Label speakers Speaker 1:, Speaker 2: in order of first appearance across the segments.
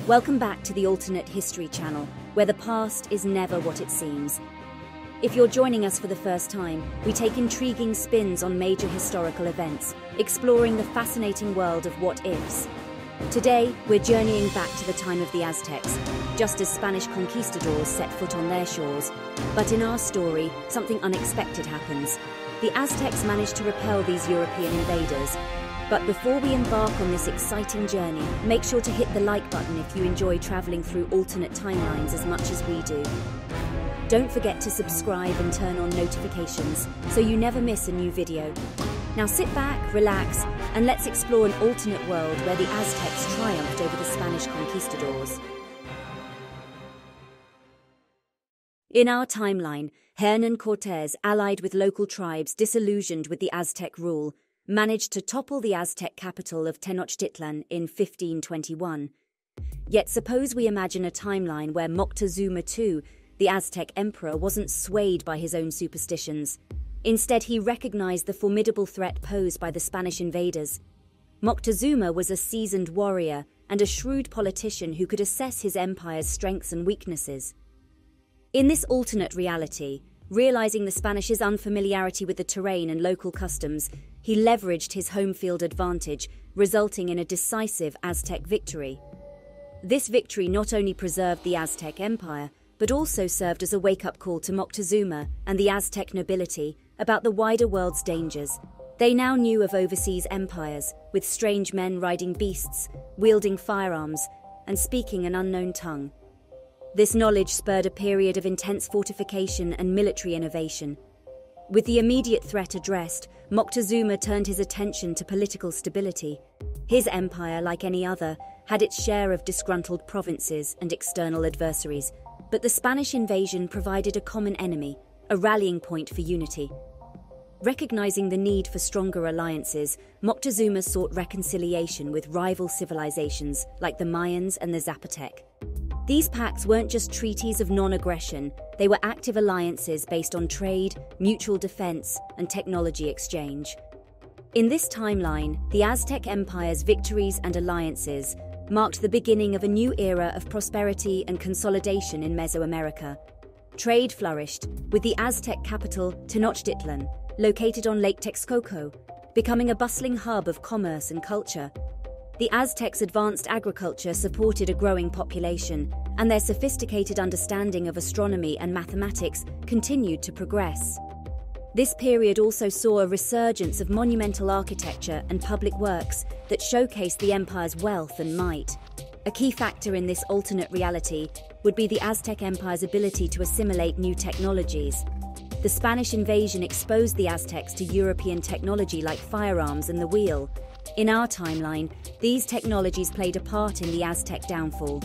Speaker 1: Welcome back to the Alternate History channel, where the past is never what it seems. If you're joining us for the first time, we take intriguing spins on major historical events, exploring the fascinating world of what-ifs. Today, we're journeying back to the time of the Aztecs, just as Spanish conquistadors set foot on their shores. But in our story, something unexpected happens. The Aztecs managed to repel these European invaders. But before we embark on this exciting journey, make sure to hit the like button if you enjoy traveling through alternate timelines as much as we do. Don't forget to subscribe and turn on notifications so you never miss a new video. Now sit back, relax, and let's explore an alternate world where the Aztecs triumphed over the Spanish conquistadors. In our timeline, Hernán Cortés, allied with local tribes disillusioned with the Aztec rule, managed to topple the Aztec capital of Tenochtitlan in 1521. Yet suppose we imagine a timeline where Moctezuma II, the Aztec emperor, wasn't swayed by his own superstitions. Instead, he recognized the formidable threat posed by the Spanish invaders. Moctezuma was a seasoned warrior and a shrewd politician who could assess his empire's strengths and weaknesses. In this alternate reality, realizing the Spanish's unfamiliarity with the terrain and local customs, he leveraged his home field advantage, resulting in a decisive Aztec victory. This victory not only preserved the Aztec Empire, but also served as a wake-up call to Moctezuma and the Aztec nobility about the wider world's dangers. They now knew of overseas empires, with strange men riding beasts, wielding firearms, and speaking an unknown tongue. This knowledge spurred a period of intense fortification and military innovation. With the immediate threat addressed, Moctezuma turned his attention to political stability. His empire, like any other, had its share of disgruntled provinces and external adversaries, but the Spanish invasion provided a common enemy, a rallying point for unity. Recognizing the need for stronger alliances, Moctezuma sought reconciliation with rival civilizations like the Mayans and the Zapotec. These pacts weren't just treaties of non-aggression, they were active alliances based on trade, mutual defense, and technology exchange. In this timeline, the Aztec Empire's victories and alliances marked the beginning of a new era of prosperity and consolidation in Mesoamerica. Trade flourished, with the Aztec capital, Tenochtitlan, located on Lake Texcoco, becoming a bustling hub of commerce and culture. The Aztecs' advanced agriculture supported a growing population, and their sophisticated understanding of astronomy and mathematics continued to progress. This period also saw a resurgence of monumental architecture and public works that showcased the empire's wealth and might. A key factor in this alternate reality would be the Aztec Empire's ability to assimilate new technologies. The Spanish invasion exposed the Aztecs to European technology like firearms and the wheel. In our timeline, these technologies played a part in the Aztec downfall.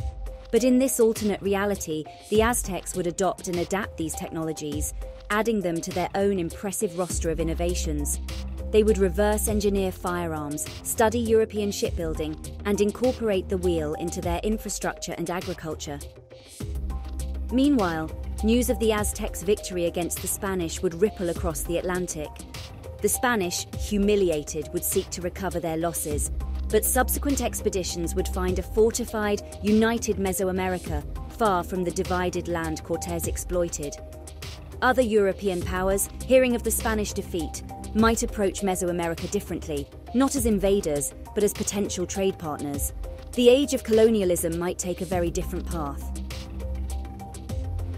Speaker 1: But in this alternate reality, the Aztecs would adopt and adapt these technologies, adding them to their own impressive roster of innovations. They would reverse engineer firearms, study European shipbuilding, and incorporate the wheel into their infrastructure and agriculture. Meanwhile, news of the Aztecs' victory against the Spanish would ripple across the Atlantic. The Spanish, humiliated, would seek to recover their losses, but subsequent expeditions would find a fortified, united Mesoamerica far from the divided land Cortés exploited. Other European powers, hearing of the Spanish defeat, might approach Mesoamerica differently, not as invaders, but as potential trade partners. The age of colonialism might take a very different path.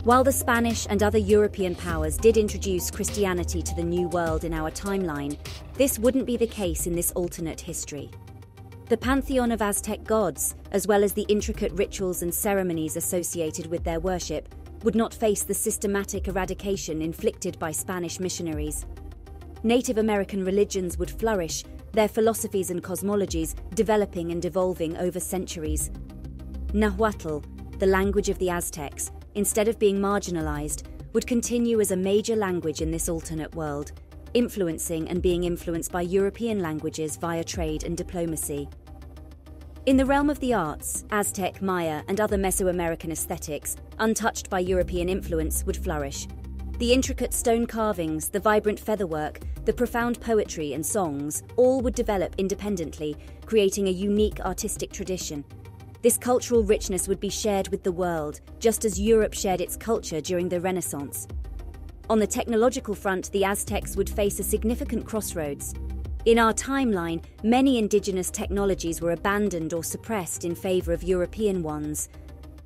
Speaker 1: While the Spanish and other European powers did introduce Christianity to the New World in our timeline, this wouldn't be the case in this alternate history. The pantheon of Aztec gods, as well as the intricate rituals and ceremonies associated with their worship, would not face the systematic eradication inflicted by Spanish missionaries. Native American religions would flourish, their philosophies and cosmologies developing and evolving over centuries. Nahuatl, the language of the Aztecs, instead of being marginalized, would continue as a major language in this alternate world, influencing and being influenced by European languages via trade and diplomacy. In the realm of the arts, Aztec, Maya, and other Mesoamerican aesthetics, untouched by European influence, would flourish. The intricate stone carvings, the vibrant featherwork, the profound poetry and songs all would develop independently, creating a unique artistic tradition. This cultural richness would be shared with the world, just as Europe shared its culture during the Renaissance. On the technological front, the Aztecs would face a significant crossroads. In our timeline, many indigenous technologies were abandoned or suppressed in favor of European ones.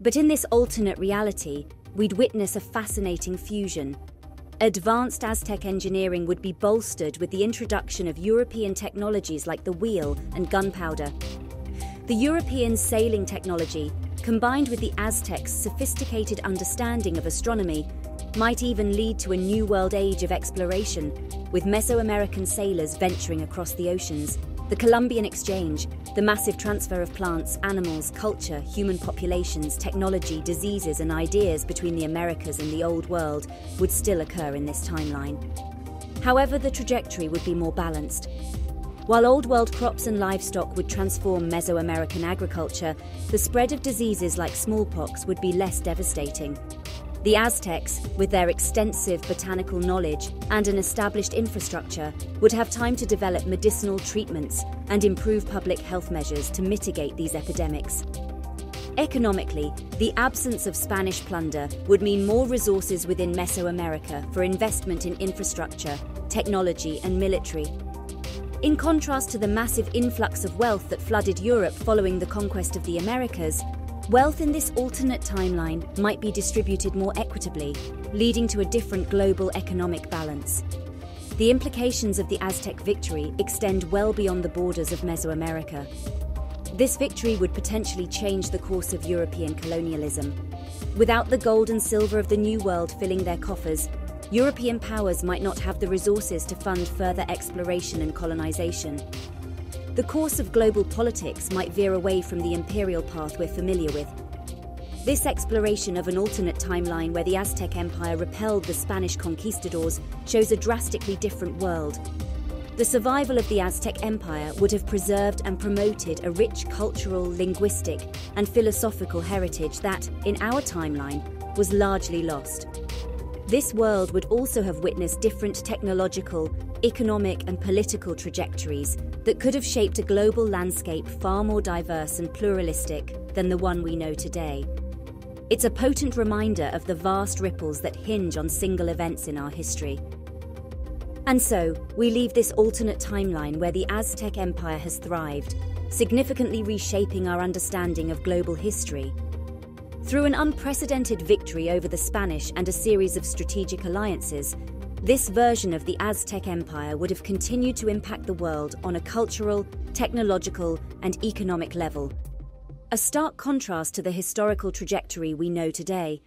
Speaker 1: But in this alternate reality, we'd witness a fascinating fusion. Advanced Aztec engineering would be bolstered with the introduction of European technologies like the wheel and gunpowder. The European sailing technology, combined with the Aztecs' sophisticated understanding of astronomy, might even lead to a new world age of exploration, with Mesoamerican sailors venturing across the oceans. The Columbian Exchange, the massive transfer of plants, animals, culture, human populations, technology, diseases, and ideas between the Americas and the Old World would still occur in this timeline. However, the trajectory would be more balanced. While Old World crops and livestock would transform Mesoamerican agriculture, the spread of diseases like smallpox would be less devastating. The Aztecs, with their extensive botanical knowledge and an established infrastructure, would have time to develop medicinal treatments and improve public health measures to mitigate these epidemics. Economically, the absence of Spanish plunder would mean more resources within Mesoamerica for investment in infrastructure, technology, and military. In contrast to the massive influx of wealth that flooded Europe following the conquest of the Americas, wealth in this alternate timeline might be distributed more equitably, leading to a different global economic balance. The implications of the Aztec victory extend well beyond the borders of Mesoamerica. This victory would potentially change the course of European colonialism. Without the gold and silver of the New World filling their coffers, European powers might not have the resources to fund further exploration and colonization. The course of global politics might veer away from the imperial path we're familiar with. This exploration of an alternate timeline where the Aztec Empire repelled the Spanish Conquistadors shows a drastically different world. The survival of the Aztec Empire would have preserved and promoted a rich cultural, linguistic, and philosophical heritage that, in our timeline, was largely lost. This world would also have witnessed different technological, economic, and political trajectories that could have shaped a global landscape far more diverse and pluralistic than the one we know today. It's a potent reminder of the vast ripples that hinge on single events in our history. And so, we leave this alternate timeline where the Aztec Empire has thrived, significantly reshaping our understanding of global history. Through an unprecedented victory over the Spanish and a series of strategic alliances, this version of the Aztec Empire would have continued to impact the world on a cultural, technological, and economic level. A stark contrast to the historical trajectory we know today.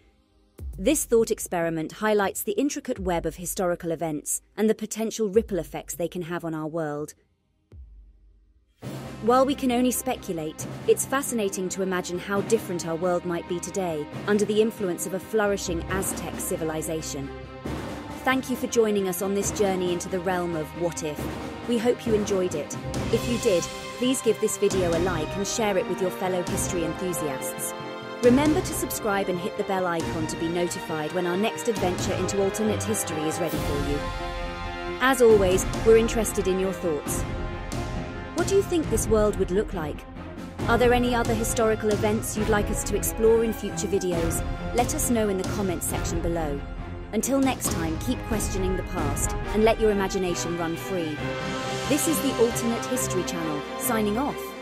Speaker 1: This thought experiment highlights the intricate web of historical events and the potential ripple effects they can have on our world. While we can only speculate, it's fascinating to imagine how different our world might be today under the influence of a flourishing Aztec civilization. Thank you for joining us on this journey into the realm of what if. We hope you enjoyed it. If you did, please give this video a like and share it with your fellow history enthusiasts. Remember to subscribe and hit the bell icon to be notified when our next adventure into alternate history is ready for you. As always, we're interested in your thoughts. What do you think this world would look like? Are there any other historical events you'd like us to explore in future videos? Let us know in the comments section below. Until next time, keep questioning the past and let your imagination run free. This is the Alternate History Channel, signing off.